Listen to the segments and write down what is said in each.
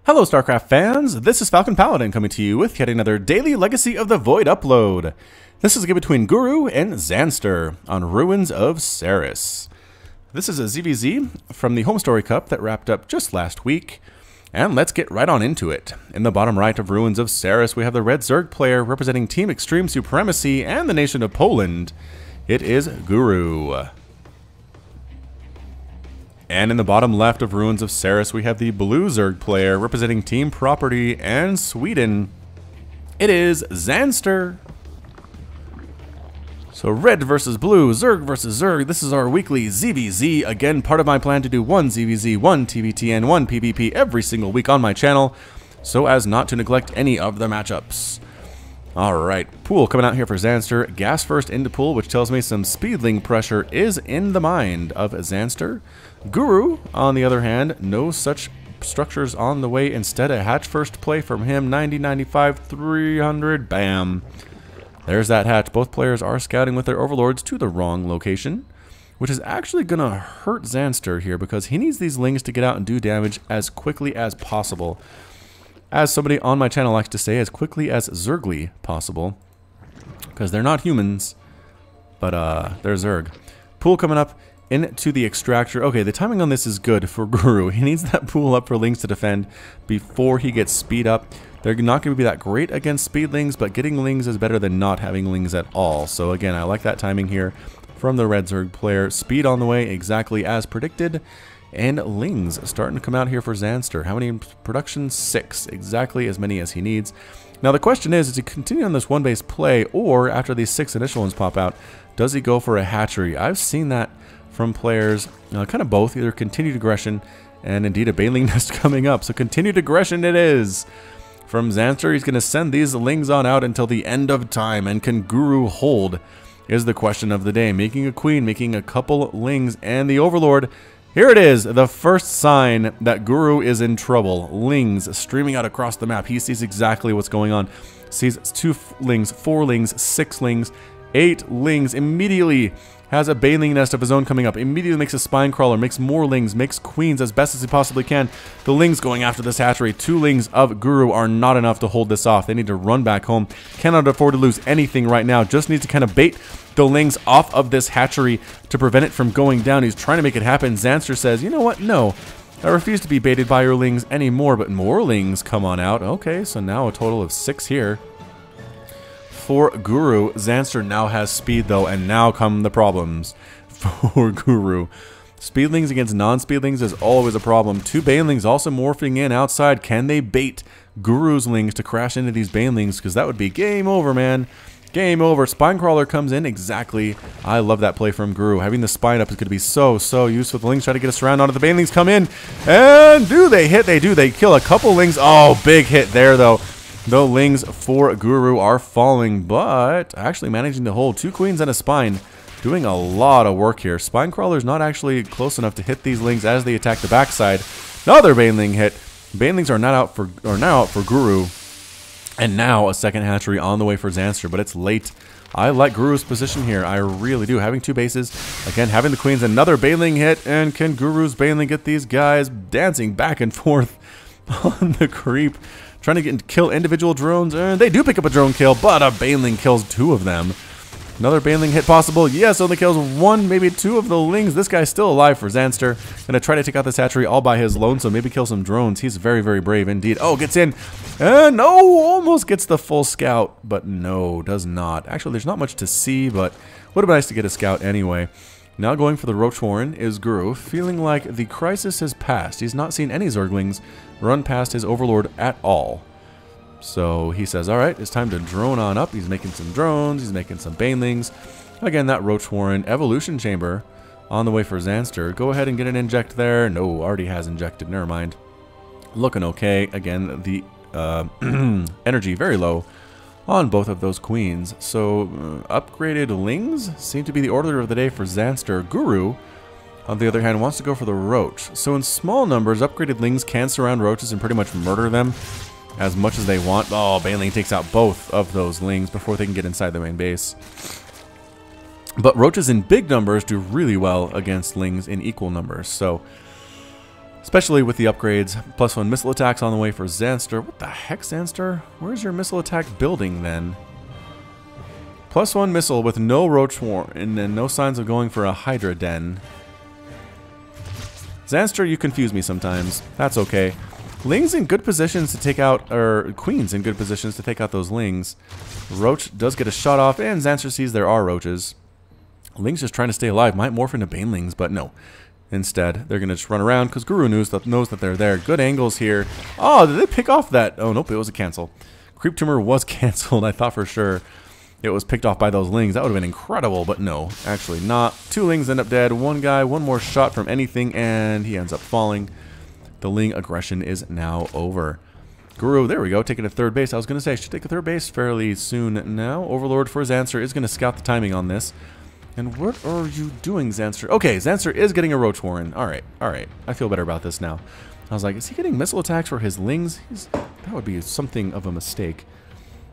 Hello StarCraft fans, this is Falcon Paladin coming to you with yet another daily Legacy of the Void upload. This is a game between Guru and Zanster on Ruins of Seras. This is a ZVZ from the Home Story Cup that wrapped up just last week, and let's get right on into it. In the bottom right of Ruins of Seras, we have the red Zerg player representing Team Extreme Supremacy and the nation of Poland. It is Guru. And in the bottom left of Ruins of Seras, we have the blue Zerg player representing Team Property and Sweden. It is Zanster. So red versus blue, Zerg versus Zerg. This is our weekly ZVZ. Again, part of my plan to do one ZVZ, one TVT, and one PvP every single week on my channel, so as not to neglect any of the matchups. Alright, pool coming out here for Zanster. Gas first into pool, which tells me some speedling pressure is in the mind of Zanster. Guru, on the other hand, no such structures on the way. Instead, a hatch first play from him. 90, 95, 300, bam. There's that hatch. Both players are scouting with their overlords to the wrong location, which is actually going to hurt Zanster here because he needs these lings to get out and do damage as quickly as possible. As somebody on my channel likes to say, as quickly as Zergly possible, because they're not humans, but they're Zerg. Pool coming up into the extractor. Okay, the timing on this is good for Guru. He needs that pool up for lings to defend before he gets speed up. They're not going to be that great against speedlings, but getting lings is better than not having lings at all. So again, I like that timing here from the red Zerg player. Speed on the way exactly as predicted. And lings starting to come out here for Zanster. How many in production? 6. Exactly as many as he needs. Now the question is he continue on this one-base play, or after these 6 initial ones pop out, does he go for a hatchery? I've seen that from players, kind of both, either continued aggression and indeed a baneling nest coming up. So continued aggression it is. From Zanster, he's going to send these lings on out until the end of time. And can Guru hold is the question of the day. Making a queen, making a couple lings, and the overlord. Here it is, the first sign that Guru is in trouble. Lings streaming out across the map. He sees exactly what's going on. Sees 2 lings, 4 lings, 6 lings, 8 lings. Immediately has a baneling nest of his own coming up. Immediately makes a spine crawler, makes more lings, makes queens as best as he possibly can. The lings going after this hatchery. 2 lings of Guru are not enough to hold this off. They need to run back home. Cannot afford to lose anything right now. Just needs to kind of bait the lings off of this hatchery to prevent it from going down. He's trying to make it happen. Zanster says, you know what? No. I refuse to be baited by your lings anymore, but more lings come on out. Okay, so now a total of 6 here. For Guru, Zanster now has speed though, and now come the problems for Guru. Speedlings against non-speedlings is always a problem. 2 banelings also morphing in outside. Can they bait Guru's lings to crash into these banelings? Because that would be game over, man. Game over. Spine crawler comes in. Exactly. I love that play from Guru. Having the spine up is going to be so useful. The lings try to get us around onto the banelings come in. And do they hit? They do. They kill a couple lings. Oh, big hit there though. The lings for Guru are falling, but actually managing to hold 2 queens and a spine. Doing a lot of work here. Spine crawler's not actually close enough to hit these lings as they attack the backside. Another baneling hit. Banelings are now out for Guru. And now a second hatchery on the way for Zanster, but it's late. I like Guru's position here. I really do. Having 2 bases. Again, having the queens. Another baneling hit. And can Guru's baneling get these guys dancing back and forth on the creep? Trying to kill individual drones, and they do pick up a drone kill, but a baneling kills 2 of them. Another baneling hit possible. Yes, only kills 1, maybe 2 of the lings. This guy's still alive for Zanster. Gonna try to take out this hatchery all by his lone, so maybe kill some drones. He's very, very brave indeed. Oh, gets in. And no, almost gets the full scout, but no, does not. Actually, there's not much to see, but would have been nice to get a scout anyway. Now going for the Roach Warren is Guru, feeling like the crisis has passed. He's not seen any Zerglings run past his overlord at all. So he says, alright, it's time to drone on up. He's making some drones, he's making some banelings. Again, that Roach Warren Evolution Chamber on the way for Zanster. Go ahead and get an inject there. No, already has injected, never mind. Looking okay. Again, the energy very low on both of those queens. So upgraded lings seem to be the order of the day for Zanster. Guru, on the other hand, wants to go for the roach. So in small numbers, upgraded lings can surround roaches and pretty much murder them as much as they want. Oh, baneling takes out both of those lings before they can get inside the main base. But roaches in big numbers do really well against lings in equal numbers. So Especially with the upgrades. +1 missile attacks on the way for Zanster. What the heck, Zanster? Where's your missile attack building then? +1 missile with no roach swarm and then no signs of going for a Hydra den. Zanster, you confuse me sometimes. That's okay. Ling's in good positions to take out, or Queen's in good positions to take out those Lings. Roach does get a shot off, and Zanster sees there are roaches. Ling's just trying to stay alive. Might morph into Banelings, but no. Instead, they're going to just run around because Guru knows that they're there. Good angles here. Oh, did they pick off that? Oh, nope, it was a cancel. Creep Tumor was canceled. I thought for sure it was picked off by those Lings. That would have been incredible, but no, actually not. 2 Lings end up dead. One guy, one more shot from anything, and he ends up falling. The Ling aggression is now over. Guru, there we go, taking a 3rd base. I was going to say I should take a 3rd base fairly soon now. Overlord for Zanster is going to scout the timing on this. And what are you doing, Zanster? Okay, Zanster is getting a Roach Warren. Alright, alright. I feel better about this now. I was like, is he getting missile attacks for his Lings? That would be something of a mistake,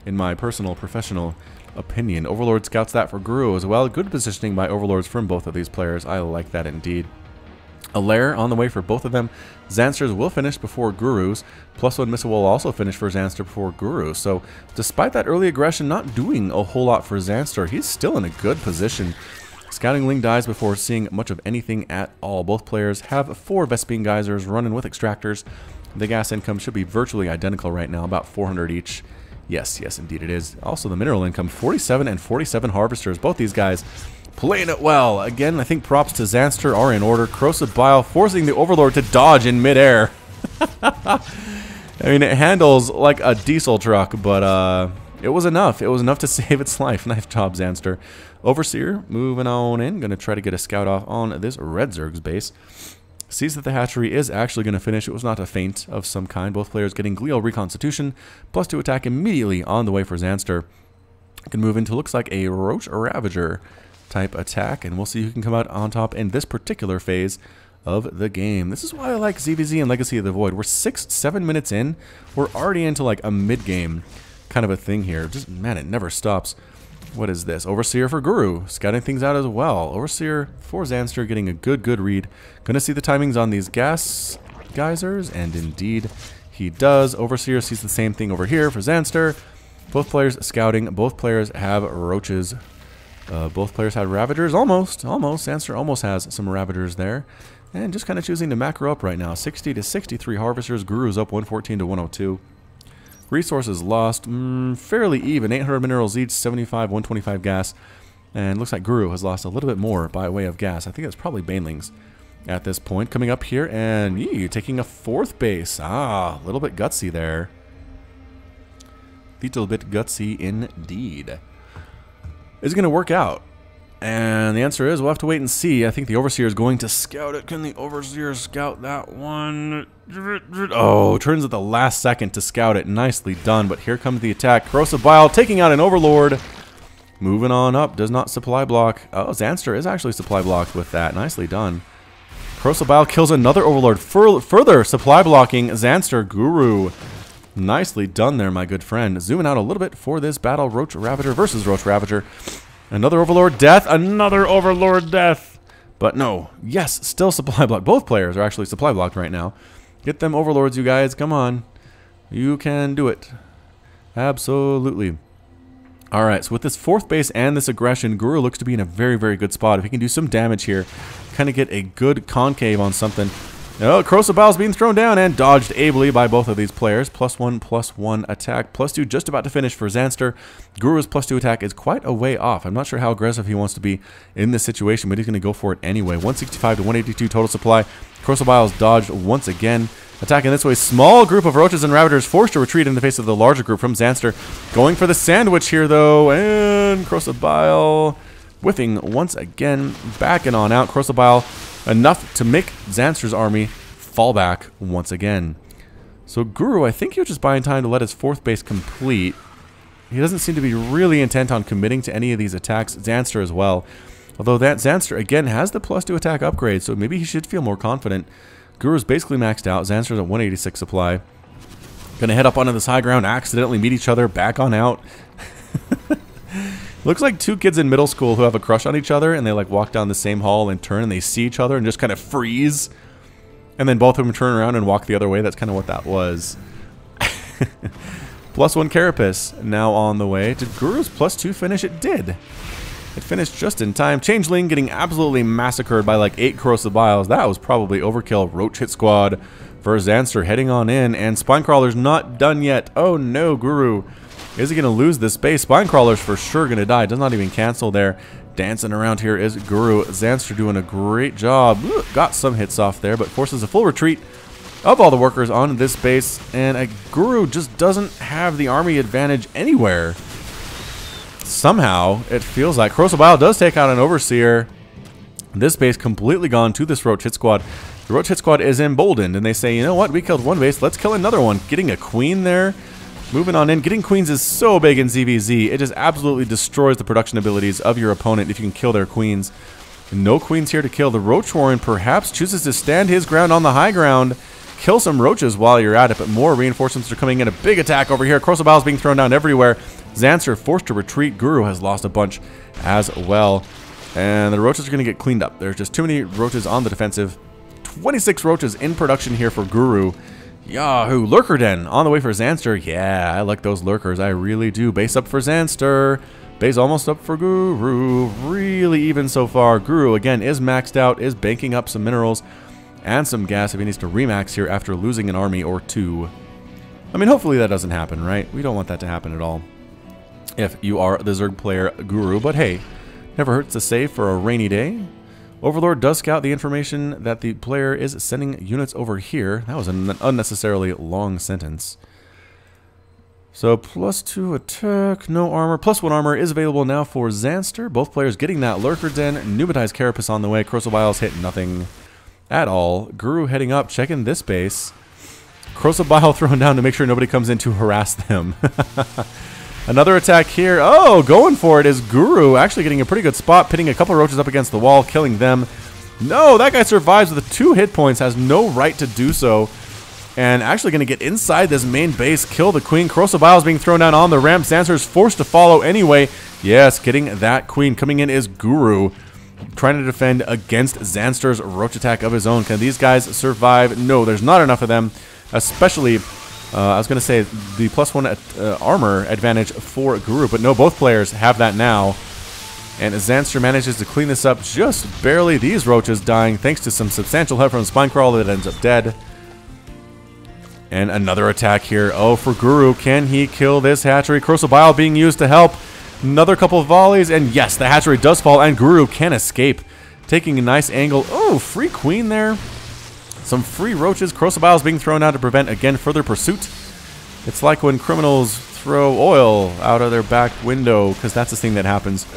in my personal, professional opinion. Overlord scouts that for Guru as well. Good positioning by Overlords from both of these players. I like that indeed. A lair on the way for both of them. Zanster's will finish before Guru's. +1 missile will also finish for Zanster before Guru. So, despite that early aggression not doing a whole lot for Zanster, he's still in a good position. Scouting Ling dies before seeing much of anything at all. Both players have 4 Vespene Geysers running with extractors. The gas income should be virtually identical right now, about 400 each. Yes, yes, indeed it is. Also, the mineral income, 47 and 47 harvesters. Both these guys playing it well. Again, I think props to Zanster are in order. Corrosive Bile forcing the Overlord to dodge in midair. I mean, it handles like a diesel truck, but it was enough. It was enough to save its life. Nice job, Zanster. Overseer moving on in. Going to try to get a scout off on this red Zerg's base. Sees that the hatchery is actually going to finish. It was not a feint of some kind. Both players getting Glial Reconstitution. +2 attack immediately on the way for Zanster. Can move into, looks like a Roach Ravager type attack, and we'll see who can come out on top in this particular phase of the game. This is why I like ZVZ and Legacy of the Void. We're 6-7 minutes in. We're already into like a mid-game kind of a thing here. Just, man, it never stops. What is this? Overseer for Guru. Scouting things out as well. Overseer for Zanster getting a good read. Gonna see the timings on these gas geysers, and indeed he does. Overseer sees the same thing over here for Zanster. Both players scouting. Both players have roaches. Both players had Ravagers. Almost. Zanster almost has some Ravagers there. And just kind of choosing to macro up right now. 60 to 63 Harvesters. Guru's up 114 to 102. Resources lost. Fairly even. 800 minerals each. 75, 125 gas. And looks like Guru has lost a little bit more by way of gas. I think that's probably Banelings at this point. Coming up here and taking a 4th base. Ah, a little bit gutsy there. Little bit gutsy indeed. Is it going to work out? And the answer is we'll have to wait and see. I think the Overseer is going to scout it. Can the Overseer scout that one? Oh, turns at the last second to scout it. Nicely done, but here comes the attack. Corrosive Bile taking out an Overlord. Moving on up. Does not supply block. Oh, Zanster is actually supply blocked with that. Nicely done. Corrosive Bile kills another Overlord. Further supply blocking Zanster. Guru. Nicely done there, my good friend. Zooming out a little bit for this battle. Roach Ravager versus Roach Ravager. Another Overlord death. Another Overlord death. But no. Yes, still supply blocked. Both players are actually supply blocked right now. Get them Overlords, you guys. Come on. You can do it. Absolutely. Alright, so with this 4th base and this aggression, Guru looks to be in a very good spot. If he can do some damage here, kind of get a good concave on something. Oh, Corrosive Bile is being thrown down and dodged ably by both of these players. +1/+1 attack. +2 just about to finish for Zanster. Guru's +2 attack is quite a way off. I'm not sure how aggressive he wants to be in this situation, but he's going to go for it anyway. 165 to 182 total supply. Corrosive Bile is dodged once again. Attacking this way, small group of Roaches and Ravagers forced to retreat in the face of the larger group from Zanster. Going for the sandwich here, though, and Corrosive Bile whiffing once again. Backing on out. Corrosive Bile enough to make Zanster's army fall back once again. So Guru, I think he was just buying time to let his 4th base complete. He doesn't seem to be really intent on committing to any of these attacks. Zanster as well. Although that Zanster, again, has the +2 attack upgrade, so maybe he should feel more confident. Guru's basically maxed out. Zanster's at 186 supply. Gonna head up onto this high ground, accidentally meet each other, back on out. Looks like 2 kids in middle school who have a crush on each other, and they like walk down the same hall and turn, and they see each other and just kind of freeze. And then both of them turn around and walk the other way. That's kind of what that was. +1 Carapace now on the way. Did Guru's +2 finish? It did. It finished just in time. Changeling getting absolutely massacred by like 8 corrosive biles. That was probably overkill. Roach hit squad for Zanster heading on in. And Spinecrawler's not done yet. Oh no, Guru. Is he going to lose this space? Spinecrawler's for sure going to die. Does not even cancel there. Dancing around here is Guru. Zanster doing a great job. Got some hits off there, but forces a full retreat of all the workers on this base. And Guru just doesn't have the army advantage anywhere. Somehow, it feels like Corrosive Bile does take out an Overseer. This base completely gone to this Roach hit squad. The Roach hit squad is emboldened, and they say, you know what, we killed one base, let's kill another one. Getting a queen there. Moving on in. Getting queens is so big in ZVZ. It just absolutely destroys the production abilities of your opponent if you can kill their queens. No queens here to kill. The Roach Warren perhaps chooses to stand his ground on the high ground. Kill some roaches while you're at it, but more reinforcements are coming in. A big attack over here. Corrosive Bile is being thrown down everywhere. Zanster forced to retreat. Guru has lost a bunch as well. And the roaches are going to get cleaned up. There's just too many roaches on the defensive. 26 roaches in production here for Guru. Yahoo! Lurker Den on the way for Zanster. Yeah, I like those lurkers. I really do. Base up for Zanster. Base almost up for Guru. Really even so far. Guru, again, is maxed out, is banking up some minerals and some gas if he needs to remax here after losing an army or two. I mean, hopefully that doesn't happen, right? We don't want that to happen at all if you are the Zerg player Guru. But hey, never hurts to save for a rainy day. Overlord does scout the information that the player is sending units over here. That was an unnecessarily long sentence. So +2 attack, no armor. +1 armor is available now for Zanster. Both players getting that Lurker Den. Pneumatized Carapace on the way. Corrosive Biles hit nothing at all. Guru heading up, checking this base. Corrosive Bile thrown down to make sure nobody comes in to harass them. Another attack here. Oh, going for it is Guru. Actually getting a pretty good spot. Pitting a couple of roaches up against the wall. Killing them. No, that guy survives with 2 hit points. Has no right to do so. And actually going to get inside this main base. Kill the queen. Corrosive Bile is being thrown down on the ramp. Zanster is forced to follow anyway. Yes, getting that queen. Coming in is Guru. Trying to defend against Zanster's roach attack of his own. Can these guys survive? No, there's not enough of them. Especially... I was going to say the +1 armor advantage for Guru, but no, both players have that now. And Zanster manages to clean this up just barely. These roaches dying thanks to some substantial help from Spinecrawler that ends up dead. And another attack here. Oh, for Guru. Can he kill this hatchery? Corrosive Bile being used to help. Another couple of volleys. And yes, the hatchery does fall, and Guru can escape. Taking a nice angle. Oh, free queen there. Some free roaches. Corrosive Bile is being thrown out to prevent, again, further pursuit. It's like when criminals throw oil out of their back window, because that's the thing that happens.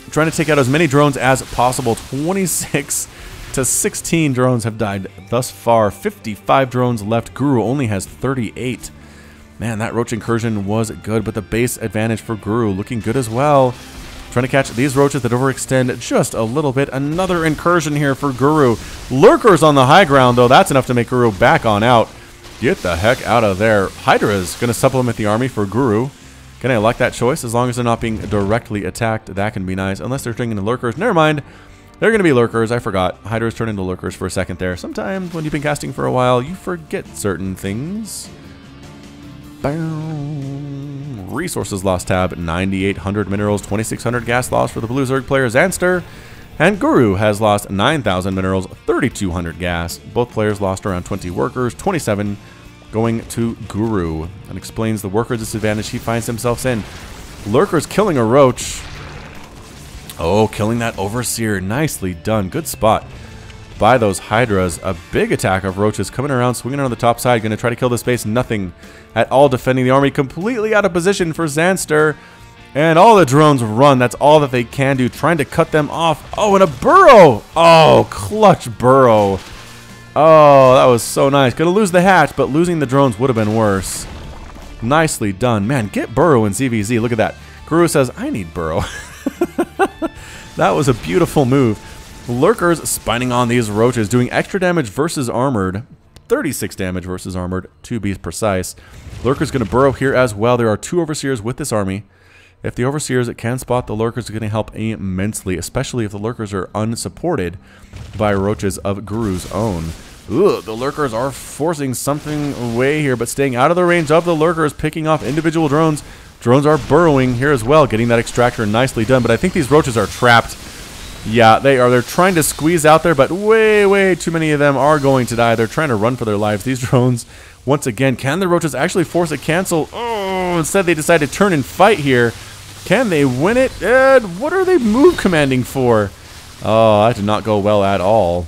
Trying to take out as many drones as possible. 26 to 16 drones have died thus far. 55 drones left. Guru only has 38. Man, that roach incursion was good, but the base advantage for Guru looking good as well. Trying to catch these roaches that overextend just a little bit. Another incursion here for Guru. Lurkers on the high ground, though. That's enough to make Guru back on out. Get the heck out of there. Hydra's going to supplement the army for Guru. Can I like that choice? As long as they're not being directly attacked, that can be nice. Unless they're turning into Lurkers. Never mind. They're going to be Lurkers. I forgot. Hydra's turned into Lurkers for a second there. Sometimes when you've been casting for a while, you forget certain things. Boom. Resources lost tab, 9,800 minerals, 2,600 gas loss for the blue Zerg player Zanster. And Guru has lost 9,000 minerals, 3,200 gas. Both players lost around 20 workers, 27 going to Guru. And explains the worker disadvantage he finds himself in. Lurkers killing a roach. Oh, killing that Overseer. Nicely done. Good spot by those Hydras. A big attack of roaches coming around, swinging on the top side. Going to try to kill this base. Nothing at all defending the army. Completely out of position for Zanster. And all the drones run. That's all that they can do. Trying to cut them off. Oh, and a burrow. Oh, clutch burrow. Oh, that was so nice. Going to lose the hatch, but losing the drones would have been worse. Nicely done. Man, get burrow in ZVZ. Look at that. Guru says, I need burrow. That was a beautiful move. Lurkers spinning on these roaches, doing extra damage versus armored. 36 damage versus armored, to be precise. Lurkers going to burrow here as well. There are 2 Overseers with this army. If the Overseers can spot the Lurkers, are going to help immensely, especially if the Lurkers are unsupported by roaches of Guru's own. Ugh, the Lurkers are forcing something away here, but staying out of the range of the Lurkers, picking off individual drones. Drones are burrowing here as well, getting that extractor nicely done, but I think these roaches are trapped. Yeah, they are. They're trying to squeeze out there, but way too many of them are going to die. They're trying to run for their lives. These drones, once again, can the roaches actually force a cancel? Oh, instead they decide to turn and fight here. Can they win it? What are they move commanding for? Oh, that did not go well at all.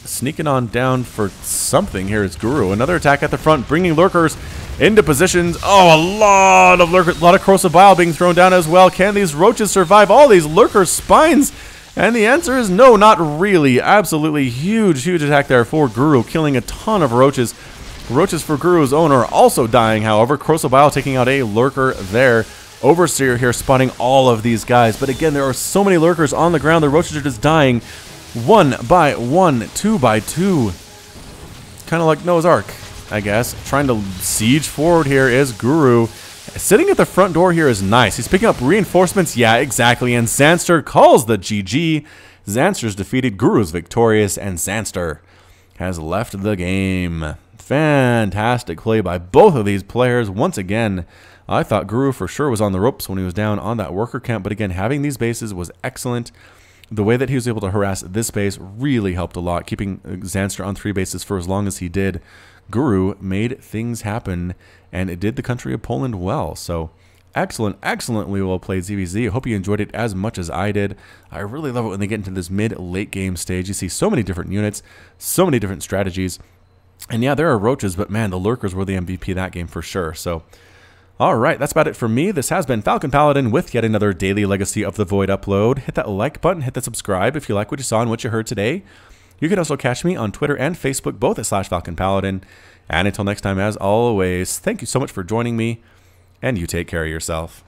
Sneaking on down for something here is Guru. Another attack at the front, bringing Lurkers into positions. Oh, a lot of Lurkers, a lot of corrosive bile being thrown down as well. Can these roaches survive all these Lurker spines? And the answer is no, not really. Absolutely huge attack there for Guru, killing a ton of roaches. Roaches for Guru's owner also dying, however. Corrosive bile taking out a Lurker there. Overseer here spotting all of these guys. But again, there are so many Lurkers on the ground. The roaches are just dying one by one, two by two. Kind of like Noah's Ark, I guess. Trying to siege forward here is Guru. Sitting at the front door here is nice. He's picking up reinforcements. Yeah, exactly. And Zanster calls the GG. Zanster's defeated, Guru's victorious, and Zanster has left the game. Fantastic play by both of these players. Once again, I thought Guru for sure was on the ropes when he was down on that worker camp. But again, having these bases was excellent. The way that he was able to harass this base really helped a lot, keeping Zanster on 3 bases for as long as he did. Guru made things happen, and it did the country of Poland well. So, excellently well played, ZVZ. I hope you enjoyed it as much as I did. I really love it when they get into this mid-late game stage. You see so many different units, so many different strategies. And yeah, there are roaches, but man, the Lurkers were the MVP that game for sure. So, alright, that's about it for me. This has been Falcon Paladin with yet another daily Legacy of the Void upload. Hit that like button, hit that subscribe if you like what you saw and what you heard today. You can also catch me on Twitter and Facebook, both at /Falcon Paladin. And until next time, as always, thank you so much for joining me, and you take care of yourself.